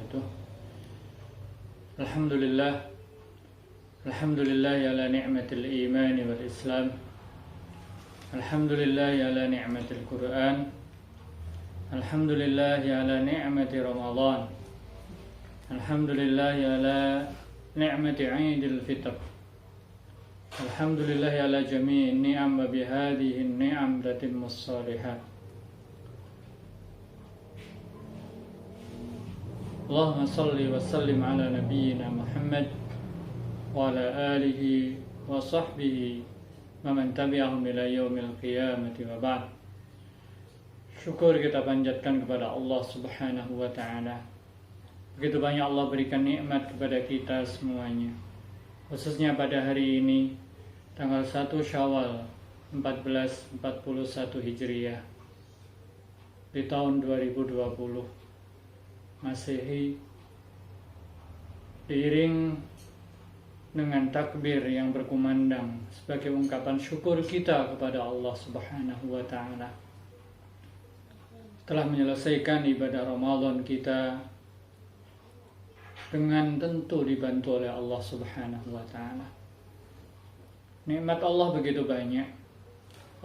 wabarakatuh. Alhamdulillah ala ni'matil iman wal islam. Alhamdulillah ala ni'matil Qur'an. Alhamdulillah ala ni'mati Ramadan. Alhamdulillah ala ni'mati Aidil Fitr. Alhamdulillah ala jami'in ni'am wa bihadihi ni'am tatimmus shalihat. Allahumma salli wa sallim ala nabiyyina Muhammad wa ala alihi wa sahbihi wa man tabi'ahum ila yaumil qiyamati wa ba'd. Syukur kita panjatkan kepada Allah Subhanahu wa ta'ala. Begitu banyak Allah berikan nikmat kepada kita semuanya. Khususnya pada hari ini, tanggal 1 Syawal 1441 Hijriah di tahun 2020 Masehi, diiring dengan takbir yang berkumandang sebagai ungkapan syukur kita kepada Allah Subhanahu wa ta'ala telah menyelesaikan ibadah Ramadan kita dengan tentu dibantu oleh Allah Subhanahu wa ta'ala. Nikmat Allah begitu banyak.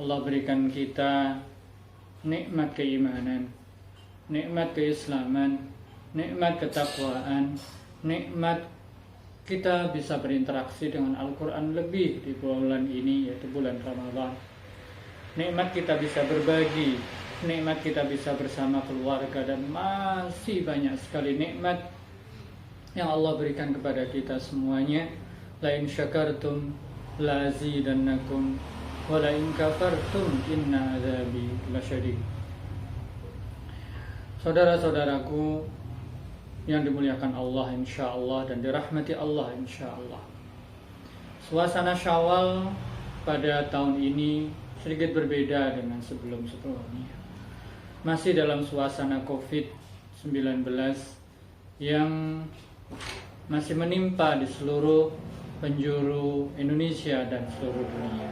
Allah berikan kita nikmat keimanan, nikmat keislaman, nikmat ketakwaan, nikmat kita bisa berinteraksi dengan Al-Quran lebih di bulan ini, yaitu bulan Ramadan. Nikmat kita bisa berbagi, nikmat kita bisa bersama keluarga, dan masih banyak sekali nikmat yang Allah berikan kepada kita semuanya. La in syakartum la azidannakum wa la in kafartum inna azabi lasyadid. Saudara-saudaraku yang dimuliakan Allah insyaallah dan dirahmati Allah insyaallah. Suasana Syawal pada tahun ini sedikit berbeda dengan sebelum-sebelumnya. Masih dalam suasana COVID-19 yang masih menimpa di seluruh penjuru Indonesia dan seluruh dunia.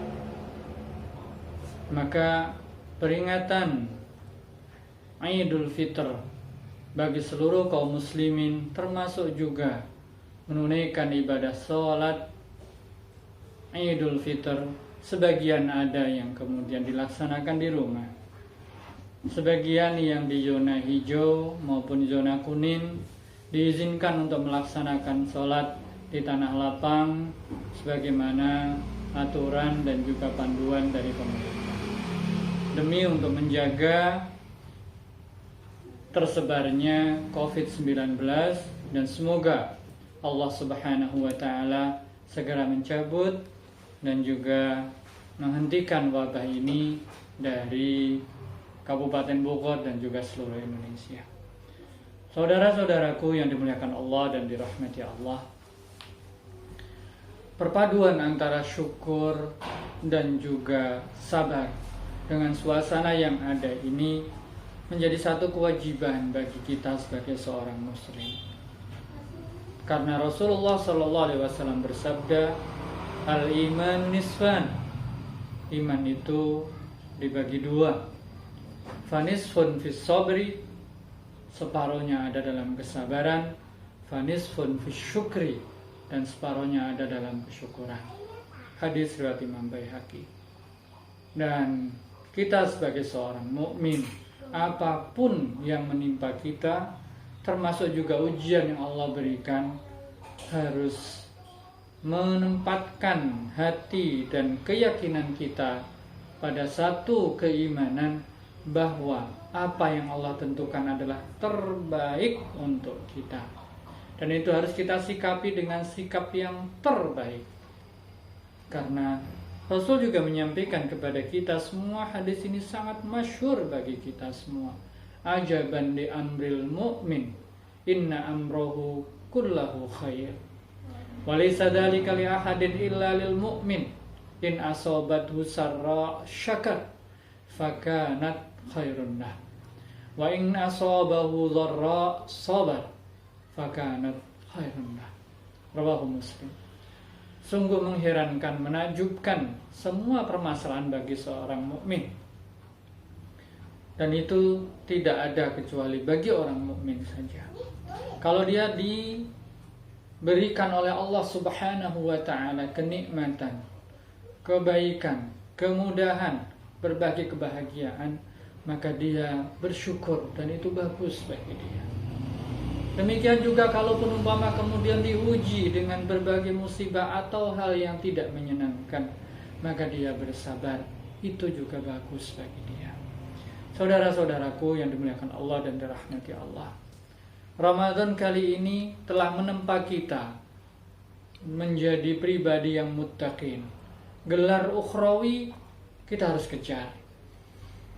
Maka peringatan Idul Fitr bagi seluruh kaum muslimin, termasuk juga menunaikan ibadah sholat Idul Fitr, sebagian ada yang kemudian dilaksanakan di rumah, sebagian yang di zona hijau maupun zona kuning diizinkan untuk melaksanakan sholat di tanah lapang sebagaimana aturan dan juga panduan dari pemerintah, demi untuk menjaga tersebarnya COVID-19, dan semoga Allah Subhanahu wa ta'ala segera mencabut dan juga menghentikan wabah ini dari Kabupaten Bogor dan juga seluruh Indonesia. Saudara-saudaraku yang dimuliakan Allah dan dirahmati Allah, perpaduan antara syukur dan juga sabar dengan suasana yang ada ini menjadi satu kewajiban bagi kita sebagai seorang muslim. Karena Rasulullah SAW bersabda, al-iman nisfan, iman itu dibagi dua. Fanisfun fis sabri, separuhnya ada dalam kesabaran. Fanisfun fis syukri, dan separuhnya ada dalam kesyukuran. Hadis riwayat Imam Baihaqi. Dan kita sebagai seorang mukmin, apapun yang menimpa kita, termasuk juga ujian yang Allah berikan, harus menempatkan hati dan keyakinan kita pada satu keimanan bahwa apa yang Allah tentukan adalah terbaik untuk kita, dan itu harus kita sikapi dengan sikap yang terbaik. Karena Rasul juga menyampaikan kepada kita semua, hadis ini sangat masyhur bagi kita semua. Ajaban li amril mu'min, inna amrohu kullahu khair. Walaysa dzalika li ahadin illa lil mu'min, in asabathu sarra syakar fakanat khairun lah. Wa in asabahu dharra sabar fakanat khairun lah. Rawahu Muslim. Sungguh mengherankan, menakjubkan semua permasalahan bagi seorang mukmin. Dan itu tidak ada kecuali bagi orang mukmin saja. Kalau dia diberikan oleh Allah Subhanahu wa taala kenikmatan, kebaikan, kemudahan, berbagai kebahagiaan, maka dia bersyukur dan itu bagus bagi dia. Demikian juga kalaupun umpama kemudian diuji dengan berbagai musibah atau hal yang tidak menyenangkan, maka dia bersabar, itu juga bagus bagi dia. Saudara-saudaraku yang dimuliakan Allah dan dirahmati Allah, Ramadan kali ini telah menempa kita menjadi pribadi yang muttaqin. Gelar ukhrawi kita harus kejar,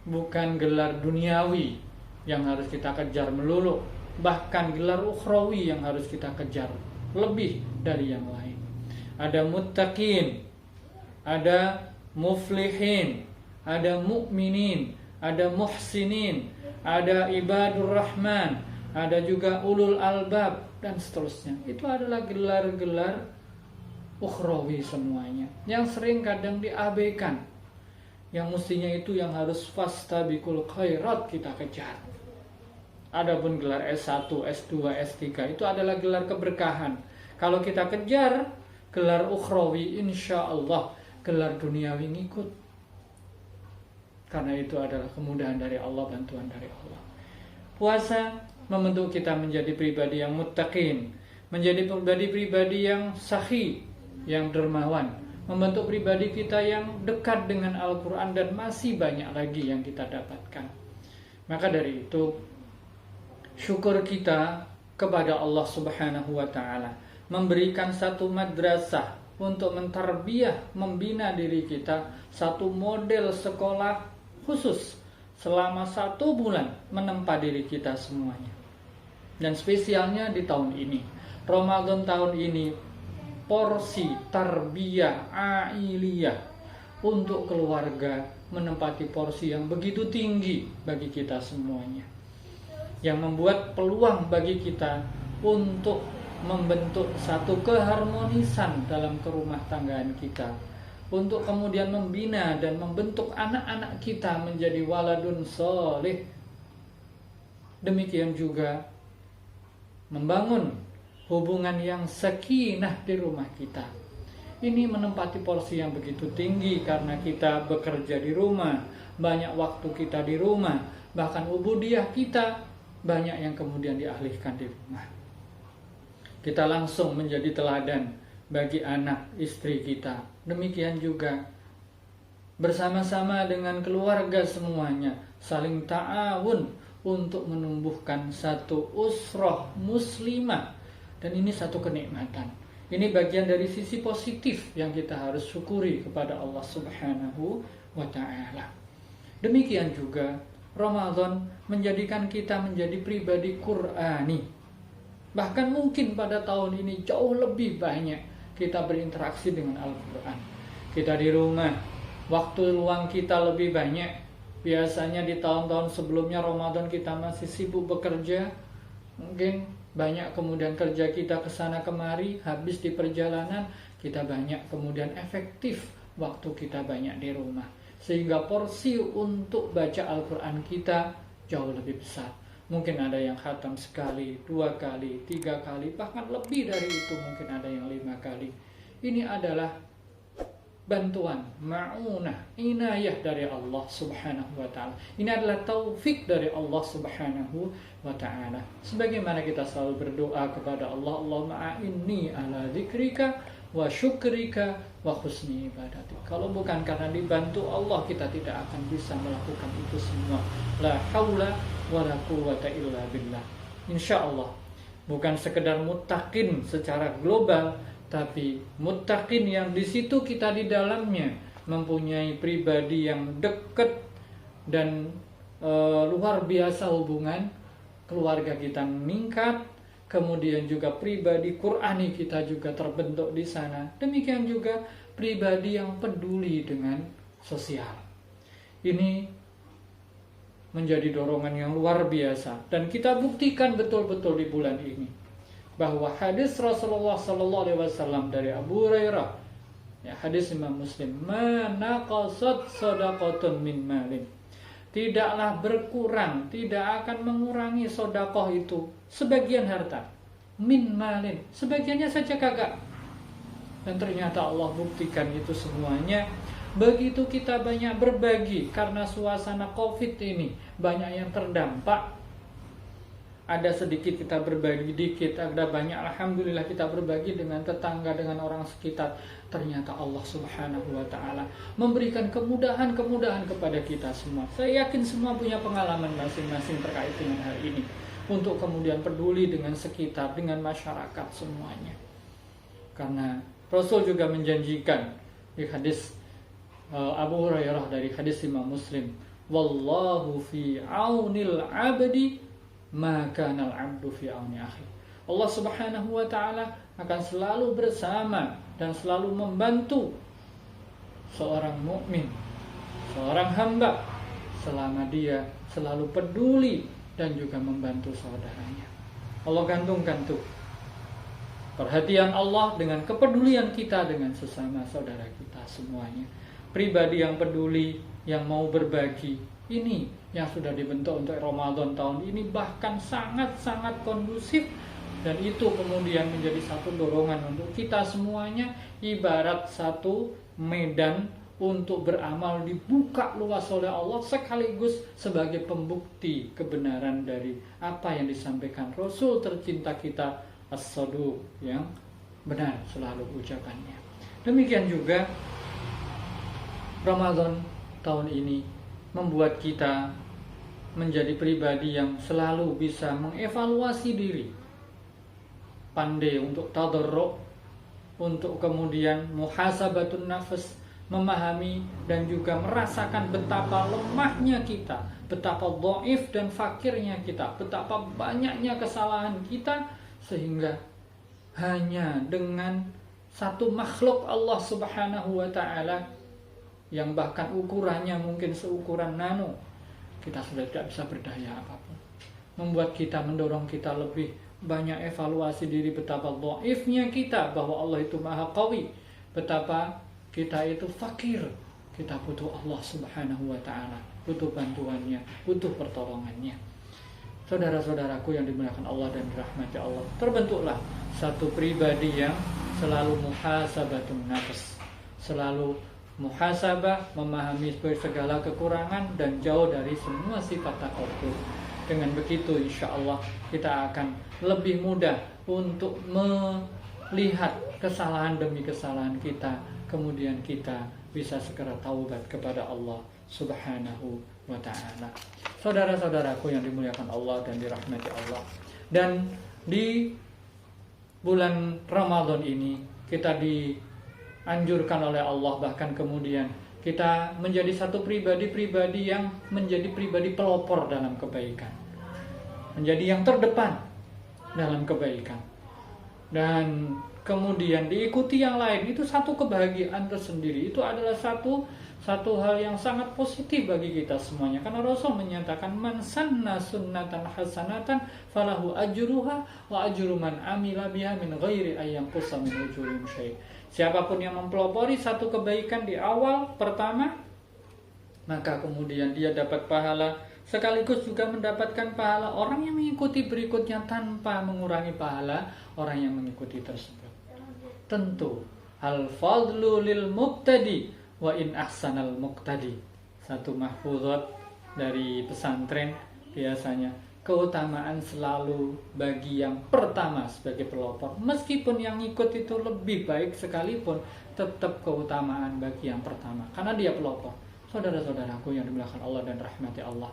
bukan gelar duniawi yang harus kita kejar melulu, bahkan gelar ukhrawi yang harus kita kejar lebih dari yang lain. Ada muttaqin, ada muflihin, ada mu'minin, ada muhsinin, ada ibadur rahman, ada juga ulul albab, dan seterusnya. Itu adalah gelar-gelar ukhrawi semuanya, yang sering kadang diabaikan, yang mestinya itu yang harus fastabiqul khairat kita kejar. Adapun gelar S1, S2, S3 itu adalah gelar keberkahan. Kalau kita kejar gelar ukhrawi, insya Allah gelar duniawi ngikut. Karena itu adalah kemudahan dari Allah, bantuan dari Allah. Puasa membentuk kita menjadi pribadi yang muttaqin, menjadi pribadi yang sakhi, yang dermawan, membentuk pribadi kita yang dekat dengan Al-Quran, dan masih banyak lagi yang kita dapatkan. Maka dari itu, syukur kita kepada Allah Subhanahu wa ta'ala memberikan satu madrasah untuk mentarbiyah, membina diri kita, satu model sekolah khusus selama 1 bulan menempa diri kita semuanya. Dan spesialnya di tahun ini, Ramadan tahun ini, porsi tarbiyah ailiyah untuk keluarga menempati porsi yang begitu tinggi bagi kita semuanya, yang membuat peluang bagi kita untuk membentuk satu keharmonisan dalam kerumah tanggaan kita, untuk kemudian membina dan membentuk anak-anak kita menjadi waladun soleh. Demikian juga membangun hubungan yang sakinah di rumah kita. Ini menempati porsi yang begitu tinggi karena kita bekerja di rumah, banyak waktu kita di rumah, bahkan ubudiyah kita banyak yang kemudian dialihkan di rumah. Kita langsung menjadi teladan bagi anak istri kita. Demikian juga bersama-sama dengan keluarga semuanya saling ta'awun untuk menumbuhkan satu usrah muslimah. Dan ini satu kenikmatan. Ini bagian dari sisi positif yang kita harus syukuri kepada Allah Subhanahu wa ta'ala. Demikian juga Ramadan menjadikan kita menjadi pribadi Qur'ani. Bahkan mungkin pada tahun ini jauh lebih banyak kita berinteraksi dengan Al-Quran. Kita di rumah, waktu luang kita lebih banyak. Biasanya di tahun-tahun sebelumnya Ramadan kita masih sibuk bekerja, mungkin banyak kemudian kerja kita kesana kemari, habis di perjalanan, kita banyak kemudian efektif waktu kita banyak di rumah, sehingga porsi untuk baca Al-Quran kita jauh lebih besar. Mungkin ada yang khatam sekali, 2 kali, 3 kali, bahkan lebih dari itu, mungkin ada yang 5 kali. Ini adalah bantuan, ma'unah, inayah dari Allah Subhanahu wa ta'ala. Ini adalah taufik dari Allah Subhanahu wa ta'ala. Sebagaimana kita selalu berdoa kepada Allah, Allahumma a'inni ala dzikrika wa syukrika wa husni ibadati. Kalau bukan karena dibantu Allah, kita tidak akan bisa melakukan itu semua. La haula wa la quwwata illa billah. Insyaallah bukan sekedar muttaqin secara global, tapi muttaqin yang di situ kita di dalamnya mempunyai pribadi yang dekat dan luar biasa hubungan, keluarga kita meningkat, kemudian juga pribadi Qur'ani kita juga terbentuk di sana. Demikian juga pribadi yang peduli dengan sosial. Ini menjadi dorongan yang luar biasa, dan kita buktikan betul-betul di bulan ini bahwa hadis Rasulullah SAW dari Abu Hurairah, ya, hadis Imam Muslim, "Ma naqasat shadaqatun min malin." Tidaklah berkurang, tidak akan mengurangi sedekah itu sebagian harta, min malin, sebagiannya saja kagak. Dan ternyata Allah buktikan itu semuanya. Begitu kita banyak berbagi, karena suasana COVID ini banyak yang terdampak. Ada sedikit kita berbagi dikit, ada banyak alhamdulillah kita berbagi dengan tetangga, dengan orang sekitar. Ternyata Allah Subhanahu wa taala memberikan kemudahan-kemudahan kepada kita semua. Saya yakin semua punya pengalaman masing-masing terkait dengan hal ini, untuk kemudian peduli dengan sekitar, dengan masyarakat semuanya. Karena Rasul juga menjanjikan di hadis Abu Hurairah, dari hadis Imam Muslim, wallahu fi aunil abdi maka nal abdu fi auni akhi. Allah Subhanahu wa taala akan selalu bersama dan selalu membantu seorang mukmin, seorang hamba, selama dia selalu peduli dan juga membantu saudaranya. Allah gantungkan tuh perhatian Allah dengan kepedulian kita dengan sesama saudara kita semuanya. Pribadi yang peduli, yang mau berbagi, ini yang sudah dibentuk untuk Ramadan tahun ini bahkan sangat-sangat kondusif. Dan itu kemudian menjadi satu dorongan untuk kita semuanya, ibarat satu medan untuk beramal dibuka luas oleh Allah, sekaligus sebagai pembukti kebenaran dari apa yang disampaikan Rasul tercinta kita, as-saduq, yang benar selalu ucapannya. Demikian juga Ramadan tahun ini membuat kita menjadi pribadi yang selalu bisa mengevaluasi diri, pandai untuk tadarruk, untuk kemudian muhasabatun nafs, memahami dan juga merasakan betapa lemahnya kita, betapa dhaif dan fakirnya kita, betapa banyaknya kesalahan kita, sehingga hanya dengan satu makhluk Allah Subhanahu wa taala yang bahkan ukurannya mungkin seukuran nano, kita sudah tidak bisa berdaya apapun. Membuat kita, mendorong kita lebih banyak evaluasi diri, betapa dhaifnya kita, bahwa Allah itu maha qawi, betapa kita itu fakir, kita butuh Allah Subhanahu wa ta'ala, butuh bantuannya, butuh pertolongannya. Saudara-saudaraku yang dimuliakan Allah dan dirahmati Allah, terbentuklah satu pribadi yang selalu muhasabatun nafs, selalu muhasabah, memahami segala kekurangan dan jauh dari semua sifat takabur. Dengan begitu insya Allah kita akan lebih mudah untuk melihat kesalahan demi kesalahan kita, kemudian kita bisa segera taubat kepada Allah Subhanahu wa ta'ala. Saudara-saudaraku yang dimuliakan Allah dan dirahmati Allah, dan di bulan Ramadan ini kita dianjurkan oleh Allah, bahkan kemudian kita menjadi satu pribadi-pribadi yang menjadi pribadi pelopor dalam kebaikan, menjadi yang terdepan dalam kebaikan, dan kemudian diikuti yang lain. Itu satu kebahagiaan tersendiri. Itu adalah satu hal yang sangat positif bagi kita semuanya. Karena Rasul menyatakan, man sanna sunnatan hasanatan falahu ajruha wa ajru man amila biha min ghairi ayyanqusa min ujurihim syai'. Siapapun yang mempelopori satu kebaikan di awal pertama, maka kemudian dia dapat pahala, sekaligus juga mendapatkan pahala orang yang mengikuti berikutnya tanpa mengurangi pahala orang yang mengikuti tersebut. Tentu al-fadlu lil muqtadi wa in ahsanal muqtadi. Satu mahfuzat dari pesantren biasanya, keutamaan selalu bagi yang pertama sebagai pelopor. Meskipun yang ikut itu lebih baik sekalipun, tetap keutamaan bagi yang pertama, karena dia pelopor. Saudara-saudaraku yang dimuliakan Allah dan rahmati Allah,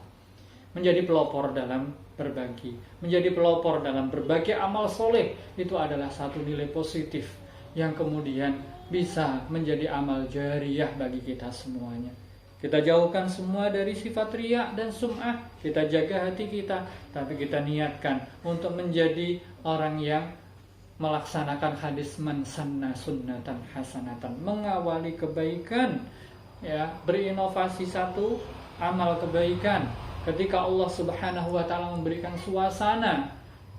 menjadi pelopor dalam berbagi, menjadi pelopor dalam berbagai amal soleh, itu adalah satu nilai positif yang kemudian bisa menjadi amal jariyah bagi kita semuanya. Kita jauhkan semua dari sifat riya dan sum'ah. Kita jaga hati kita, tapi kita niatkan untuk menjadi orang yang melaksanakan hadis man sanna sunnatan hasanatan, mengawali kebaikan, ya, berinovasi satu amal kebaikan. Ketika Allah Subhanahu wa ta'ala memberikan suasana,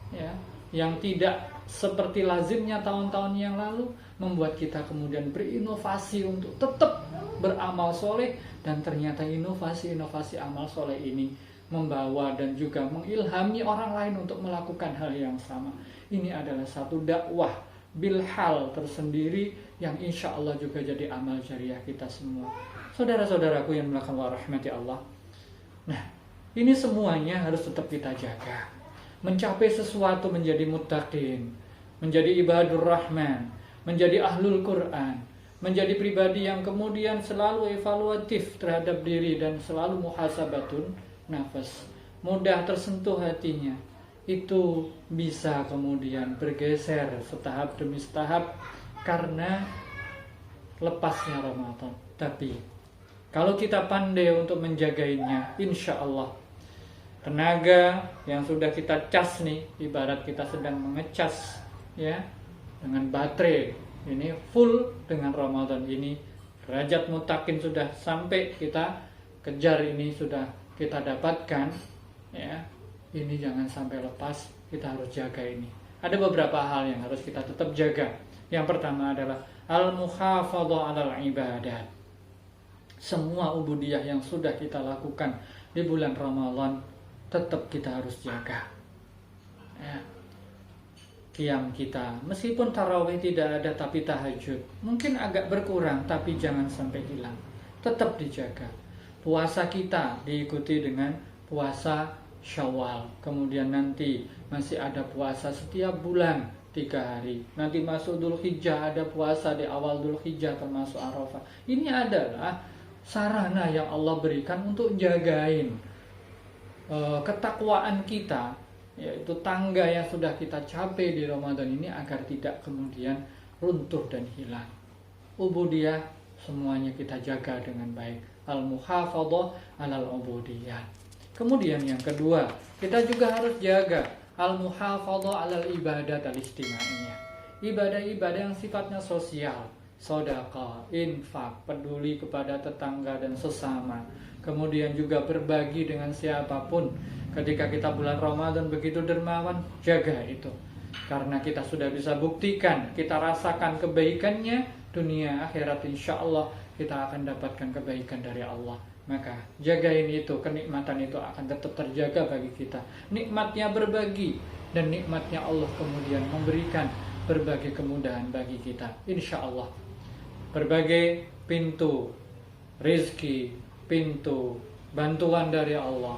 ya, yang tidak seperti lazimnya tahun-tahun yang lalu, membuat kita kemudian berinovasi untuk tetap beramal soleh. Dan ternyata inovasi-inovasi amal soleh ini membawa dan juga mengilhami orang lain untuk melakukan hal yang sama. Ini adalah satu dakwah bilhal tersendiri yang insya Allah juga jadi amal jariah kita semua. Saudara-saudaraku yang melakukan rahmati Allah. Nah, ini semuanya harus tetap kita jaga. Mencapai sesuatu menjadi muttaqin, menjadi ibadur rahman, menjadi ahlul Quran, menjadi pribadi yang kemudian selalu evaluatif terhadap diri dan selalu muhasabatun nafas, mudah tersentuh hatinya, itu bisa kemudian bergeser setahap demi setahap karena lepasnya Ramadan. Tapi kalau kita pandai untuk menjagainya, insya Allah tenaga yang sudah kita cas nih, ibarat kita sedang mengecas ya dengan baterai ini full dengan Ramadan ini, derajat mutakin sudah sampai kita kejar, ini sudah kita dapatkan ya, ini jangan sampai lepas, kita harus jaga ini. Ada beberapa hal yang harus kita tetap jaga. Yang pertama adalah al-muhafadhah 'alal ibadat. Semua ubudiyah yang sudah kita lakukan di bulan Ramadan tetap kita harus jaga ya. Qiyam kita, meskipun tarawih tidak ada tapi tahajud mungkin agak berkurang, tapi jangan sampai hilang, tetap dijaga. Puasa kita diikuti dengan puasa Syawal, kemudian nanti masih ada puasa setiap bulan 3 hari, nanti masuk Dzulhijjah ada puasa di awal Dzulhijjah termasuk Arafah. Ini adalah sarana yang Allah berikan untuk jagain ketakwaan kita, yaitu tangga yang sudah kita capai di Ramadan ini agar tidak kemudian runtuh dan hilang. Ubudiyah semuanya kita jaga dengan baik. Al-muhafadhah 'alal ubudiyah. Kemudian yang kedua, kita juga harus jaga al-muhafadhah 'alal ibadat al-istimaiyah. Ibadah-ibadah yang sifatnya sosial, sedekah, infak, peduli kepada tetangga dan sesama. Kemudian juga berbagi dengan siapapun. Ketika kita bulan Ramadan begitu dermawan, jaga itu. Karena kita sudah bisa buktikan, kita rasakan kebaikannya, dunia akhirat insya Allah kita akan dapatkan kebaikan dari Allah. Maka jagain itu, kenikmatan itu akan tetap terjaga bagi kita. Nikmatnya berbagi, dan nikmatnya Allah kemudian memberikan berbagai kemudahan bagi kita, insya Allah. Berbagai pintu rizki, pintu bantuan dari Allah,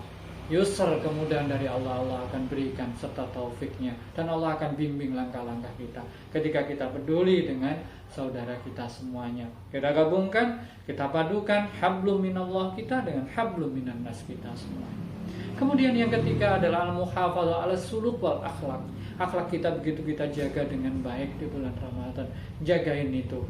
yusr, kemudahan dari Allah, Allah akan berikan serta taufiknya, dan Allah akan bimbing langkah-langkah kita ketika kita peduli dengan saudara kita semuanya. Kita gabungkan, kita padukan hablum minallah kita dengan hablum minan nas kita semua. Kemudian yang ketiga adalah al-muhafadzah 'ala suluk wal akhlak. Akhlak kita begitu kita jaga dengan baik di bulan Ramadan. Jagain itu.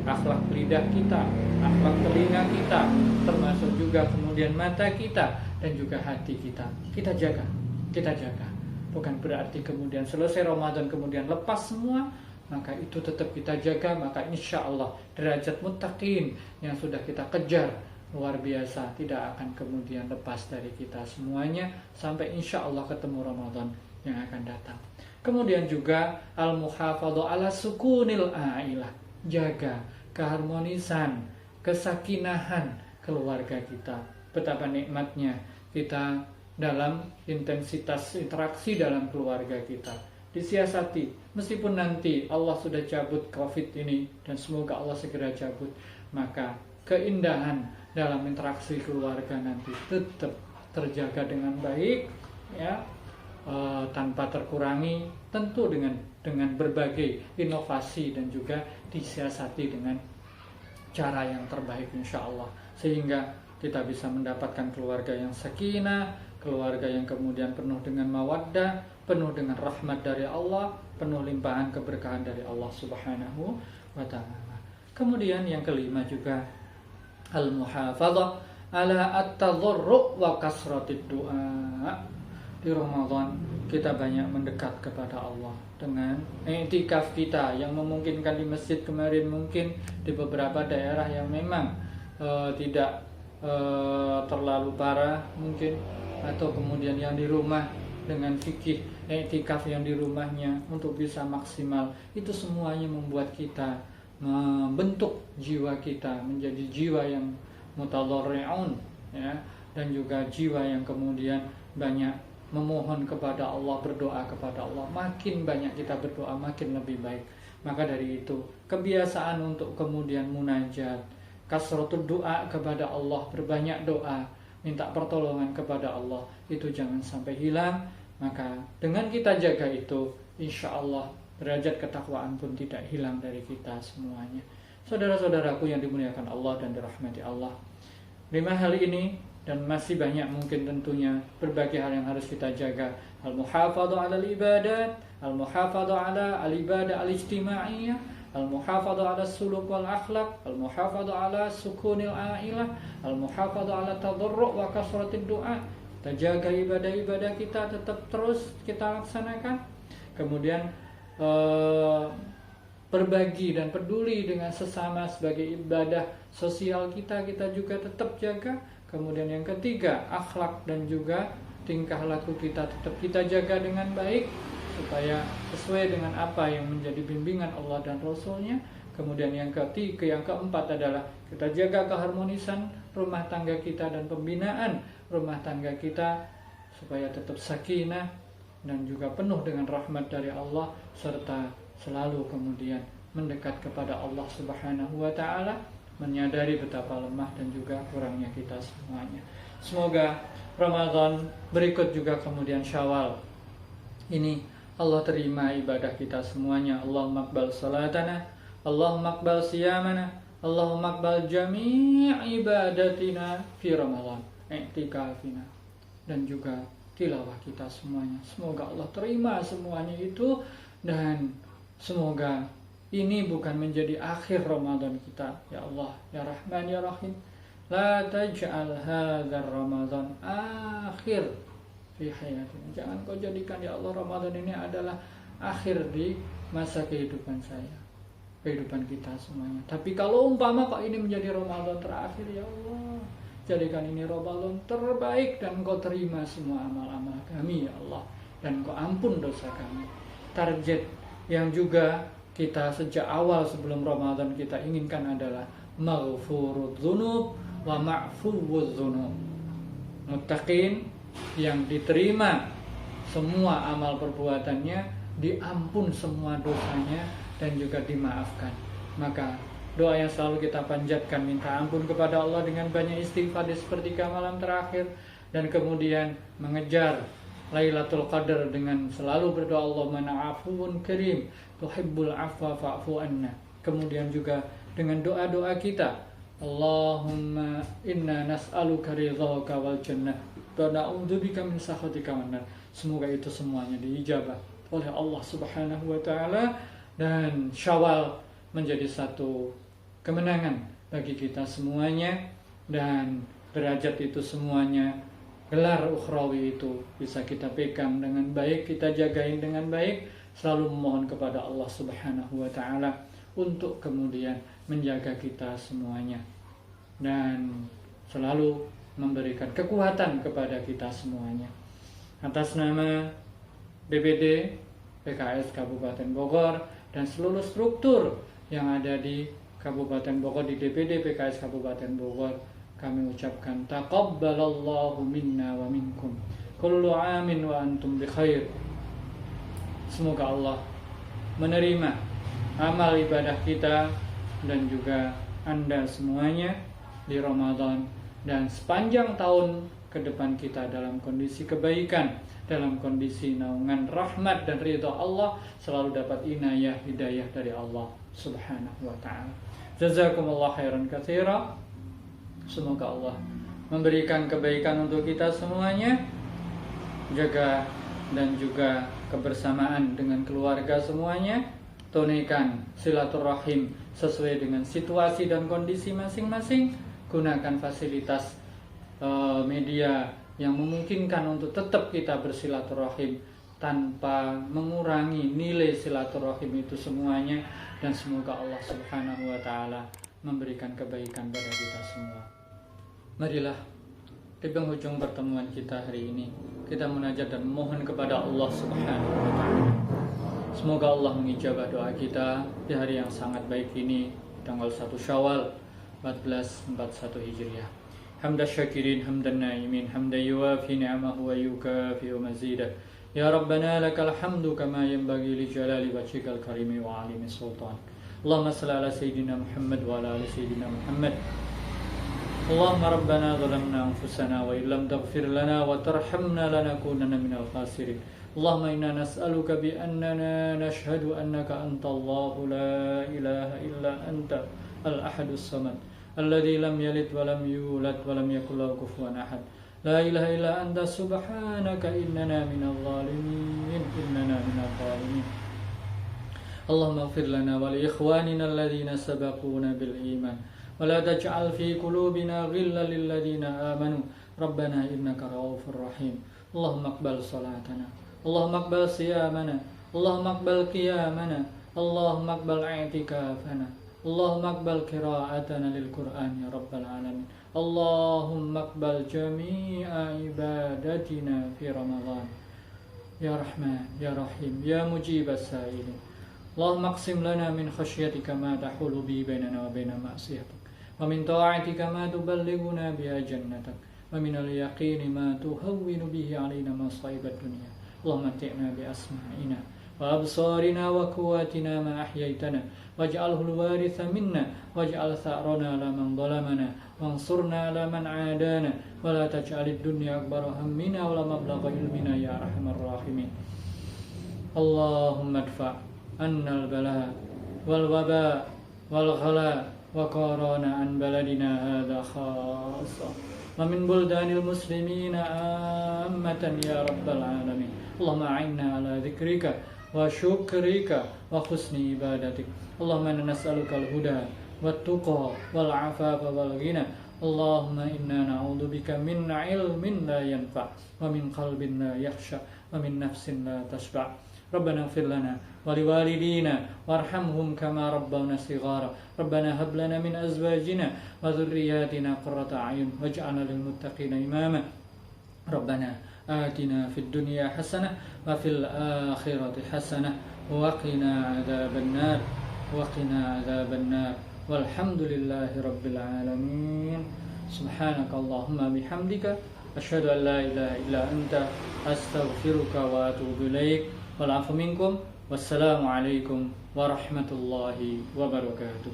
Akhlak lidah kita, akhlak telinga kita, termasuk juga kemudian mata kita dan juga hati kita. Kita jaga, kita jaga. Bukan berarti kemudian selesai Ramadan kemudian lepas semua, maka itu tetap kita jaga. Maka insya Allah derajat muttaqin yang sudah kita kejar luar biasa tidak akan kemudian lepas dari kita semuanya sampai insya Allah ketemu Ramadan yang akan datang. Kemudian juga al-muhafadzah 'ala sukunil ailah. Jaga keharmonisan, kesakinahan keluarga kita. Betapa nikmatnya kita dalam intensitas interaksi dalam keluarga kita. Disiasati, meskipun nanti Allah sudah cabut COVID ini, dan semoga Allah segera cabut, maka keindahan dalam interaksi keluarga nanti tetap terjaga dengan baik, ya, tanpa terkurangi, tentu dengan berbagai inovasi dan juga disiasati dengan cara yang terbaik insya Allah, sehingga kita bisa mendapatkan keluarga yang sakinah, keluarga yang kemudian penuh dengan mawaddah, penuh dengan rahmat dari Allah, penuh limpahan keberkahan dari Allah Subhanahu wa ta'ala. Kemudian yang kelima juga al-muhafadzah 'ala at-tadharru' wa kasratid du'a. Di Ramadan kita banyak mendekat kepada Allah dengan i'tikaf kita yang memungkinkan di masjid kemarin, mungkin di beberapa daerah yang memang tidak terlalu parah mungkin, atau kemudian yang di rumah dengan fikih i'tikaf yang di rumahnya untuk bisa maksimal. Itu semuanya membuat kita membentuk jiwa kita menjadi jiwa yang mutadharri'un, ya, dan juga jiwa yang kemudian banyak memohon kepada Allah, berdoa kepada Allah. Makin banyak kita berdoa, makin lebih baik. Maka dari itu, kebiasaan untuk kemudian munajat, kasratul doa kepada Allah, berbanyak doa, minta pertolongan kepada Allah, itu jangan sampai hilang. Maka dengan kita jaga itu, insya Allah derajat ketakwaan pun tidak hilang dari kita semuanya. Saudara-saudaraku yang dimuliakan Allah dan dirahmati Allah, 5 hal ini dan masih banyak mungkin tentunya berbagai hal yang harus kita jaga. Al-muhafadhu 'ala al-ibadat, al-muhafadhu 'ala al-ibadah al-ijtimaiyah, al-muhafadhu 'ala suluk wal akhlaq, al-muhafadhu 'ala sukunil ailah, al-muhafadhu 'ala tadarru' wa kasratid du'a. Kita jaga ibadah-ibadah kita tetap terus kita laksanakan. Kemudian berbagi dan peduli dengan sesama sebagai ibadah sosial kita juga tetap jaga. Kemudian yang ketiga, akhlak dan juga tingkah laku kita tetap kita jaga dengan baik supaya sesuai dengan apa yang menjadi bimbingan Allah dan Rasulnya. Kemudian yang keempat adalah kita jaga keharmonisan rumah tangga kita dan pembinaan rumah tangga kita supaya tetap sakinah dan juga penuh dengan rahmat dari Allah, serta selalu kemudian mendekat kepada Allah Subhanahu wa ta'ala, menyadari betapa lemah dan juga kurangnya kita semuanya. Semoga Ramadan berikut juga kemudian Syawal ini Allah terima ibadah kita semuanya. Allahumma aqbal salatana, Allahumma aqbal siyamana, Allahumma aqbal jami' ibadatina fi Ramadan, i'tikafina, dan juga tilawah kita semuanya. Semoga Allah terima semuanya itu, dan semoga ini bukan menjadi akhir Ramadan kita. Ya Allah, ya Rahman, ya Rahim, la taj'al hadzal Ramadan akhir fi hayatina. Jangan kau jadikan ya Allah Ramadan ini adalah akhir di masa kehidupan saya, kehidupan kita semuanya. Tapi kalau umpama kok ini menjadi Ramadan terakhir, ya Allah, jadikan ini Ramadan terbaik dan kau terima semua amal-amal kami ya Allah, dan kau ampun dosa kami. Target yang juga kita sejak awal sebelum Ramadan kita inginkan adalah maghfurudz dzunub wa ma'fuwudz dzunub. Muttaqin yang diterima semua amal perbuatannya, diampun semua dosanya, dan juga dimaafkan. Maka doa yang selalu kita panjatkan, minta ampun kepada Allah dengan banyak istighfar di sepertiga malam terakhir, dan kemudian mengejar Lailatul Qadar dengan selalu berdoa, Allahumma afuwun karim tuhibbul afwa fa'fu anna. Kemudian juga dengan doa-doa kita, Allahumma inna nas'aluka ridhaka wal jannah wa na'udzubika min sakhatika wan nar. Semoga itu semuanya diijabah oleh Allah Subhanahu wa taala, dan Syawal menjadi satu kemenangan bagi kita semuanya, dan derajat itu semuanya, gelar ukhrawi itu bisa kita pegang dengan baik, kita jagain dengan baik, selalu memohon kepada Allah Subhanahu wa ta'ala untuk kemudian menjaga kita semuanya, dan selalu memberikan kekuatan kepada kita semuanya. Atas nama BPD PKS Kabupaten Bogor dan seluruh struktur yang ada di Kabupaten Bogor, di DPD PKS Kabupaten Bogor, kami ucapkan taqabbalallahu minna wa minkum kullu amin wa antum bi khair. Semoga Allah menerima amal ibadah kita dan juga Anda semuanya di Ramadan, dan sepanjang tahun ke depan kita dalam kondisi kebaikan, dalam kondisi naungan rahmat dan ridha Allah, selalu dapat inayah hidayah dari Allah Subhanahu wa ta'ala. Jazakumullah khairan katsira. Semoga Allah memberikan kebaikan untuk kita semuanya, jaga dan juga kebersamaan dengan keluarga semuanya, tunaikan silaturahim sesuai dengan situasi dan kondisi masing-masing, gunakan fasilitas media yang memungkinkan untuk tetap kita bersilaturahim tanpa mengurangi nilai silaturahim itu semuanya, dan semoga Allah Subhanahu wa ta'ala memberikan kebaikan pada kita semua. Marilah di penghujung pertemuan kita hari ini kita munajat dan mohon kepada Allah Subhanahu wa ta'ala. Semoga Allah mengijabah doa kita di hari yang sangat baik ini, tanggal 1 Syawal 1441 Hijriah. حمد الشاكرين حمد النائمين حمدا يوافي نعمه ويكافئ مزيده يا ربنا لك الحمد كما ينبغي لجلال وجهك الكريم وعظيم سلطانك اللهم صل على سيدنا محمد وعلى آل سيدنا محمد اللهم ربنا ظلمنا أنفسنا وإن لم تغفر لنا وترحمنا لنكونن من الخاسرين اللهم إنا نسألك بأننا نشهد أنك أنت الله لا إله إلا أنت الأحد الصمد الذي لم يلد ولم يولد ولم يكن له كفوا أحد لا إله إلا أنت سبحانك إننا من الظالمين اللهم اغفر لنا ولإخواننا الذين سبقونا بالإيمان ولا تجعل في قلوبنا غلا للذين آمنوا ربنا إنك رؤوف رحيم اللهم اقبل صلاتنا اللهم اقبل صيامنا اللهم اقبل قيامنا اللهم اقبل اعتكافنا اللهم اقبل قراءتنا للقرآن يا رب العالمين اللهم اقبل جميع عبادتنا في رمضان يا رحمن يا رحيم يا مجيب السائلين اللهم اقسم لنا من خشيتك ما تحول به بيننا وبين معصيتك ومن طاعتك ما تبلغنا بها جنتك ومن اليقين ما تهون به علينا مصائب الدنيا اللهم متعنا بأسماعنا وأبصارنا وقواتنا ما أحييتنا واجعله الوارث منا واجعل ثأرنا على من ظلمنا وانصرنا على من عادانا ولا تجعل الدنيا أكبر همنا ولا مبلغ علمنا يا أرحم الراحمين اللهم ادفع عنا البلاء والوباء والغلاء وقارانا عن بلدنا هذا خاصة ومن بلدان المسلمين عامة يا رب العالمين اللهم أعنا على ذكرك وشكرك وحسن عبادتك اللهم إنا نسألك الهدى والتقى والعفاف والغنى اللهم إنا نعوذ بك من علم لا ينفع ومن قلب لا يخشع ومن نفس لا تشبع ربنا اغفر لنا ولوالدينا وارحمهم كما ربونا صغارا ربنا هب لنا من أزواجنا وذرياتنا قرة أعين واجعلنا للمتقين إماما ربنا آتنا في الدنيا حسنة وفي الآخرة حسنة وقنا عذاب النار والحمد لله رب العالمين سبحانك اللهم بحمدك أشهد أن لا إله إلا أنت أستغفرك وأتوب إليك والعفو منكم والسلام عليكم ورحمة الله وبركاته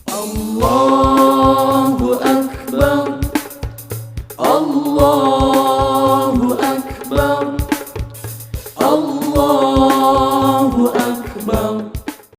الله